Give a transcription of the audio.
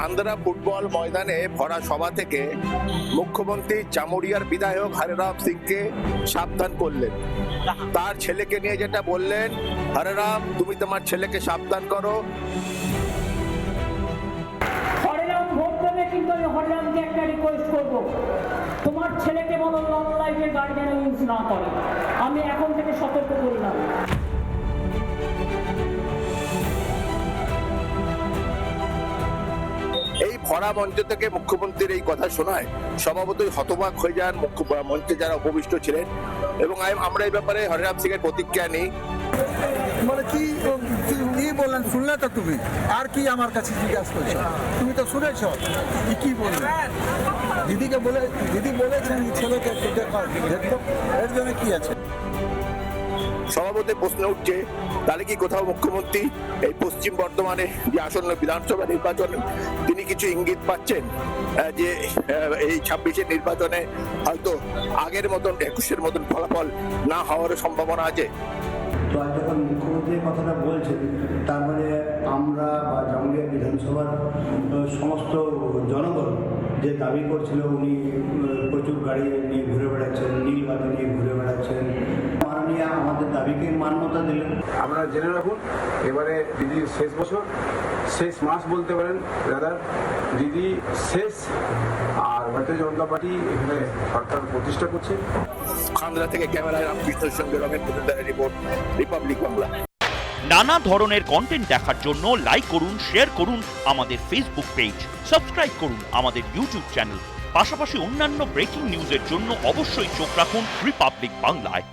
Andhra football ময়দানে ভরা সভা থেকে মুখ্যমন্ত্রী চামুরিয়ার বিধায়ক হরেরাম সিংকে সাবধান করলেন। তার ছেলেকে নিয়ে যেটা বললেন, হরেরাম তুমি তোমার ছেলেকে সাবধান করো। হরেরাম ভোট দেবে, কিন্তু আমি হরেরামকে একটা রিকোয়েস্ট করবো, তোমার ছেলেকে বলো লং লাইফের গাড়ি যেন ইউজ না করে। আমি এখন থেকে সতর্ক করলাম। এই ভরা মঞ্চ থেকে মুখ্যমন্ত্রীর এই কথা শোনায় স্বভাবতই হতবাক হয়ে যান মঞ্চে যারা উপবিষ্ট ছিলেন। এবং আমরা এই ব্যাপারে হরিরাম সিং এর প্রতিক্রিয়া নিই। মানে কি বললেন শুনলে তো তুমি, আর কি আমার কাছে জিজ্ঞাসা করছো? তুমি তো শুনেছ কি বললেন। দিদি বলেছেন ছেলেকে দেখো, এর জন্য কি আছে? সভাপতি প্রশ্ন উঠছে, তাহলে কি কোথাও মুখ্যমন্ত্রী এই পশ্চিম বর্ধমানে যে আসন্ন বিধানসভা নির্বাচন তিনি কিছু ইঙ্গিত পাচ্ছেন যে এই 26-এর নির্বাচনে হয়তো আগের মতন 21-এর মতন ফলাফল না হওয়ার সম্ভাবনা আছে? তো আজ যখন মুখ্যমন্ত্রী কথাটা বলছেন, তার মানে আমরা বা জামুরিয়া বিধানসভার সমস্ত জনগণ যে দাবি করছিল উনি প্রচুর গাড়ি নিয়ে ঘুরে বেড়াচ্ছেন, নীল বাতি নিয়ে ঘুরে বেড়াচ্ছেন, মাননীয় আমাদের দাবিকে মান্যতা দিলেন। আপনারা জেনে রাখুন, এবারে দিদির শেষ বছর, শেষ মাস বলতে পারেন দাদা, দিদি শেষ। আর ভারতীয় জনতা পার্টি এখানে সরকার প্রতিষ্ঠা করছে। খান্দরা থেকে ক্যামেরায় রামকৃষ্ণের সঙ্গে রমেন মজুমদারের রিপোর্ট, রিপাবলিক বাংলা। নানা ধরনের কন্টেন্ট দেখার জন্য লাইক করুন, শেয়ার করুন আমাদের ফেসবুক পেজ, সাবস্ক্রাইব করুন আমাদের ইউটিউব চ্যানেল। পাশাপাশি অন্যান্য ব্রেকিং নিউজের জন্য অবশ্যই চোখ রাখুন রিপাবলিক বাংলায়।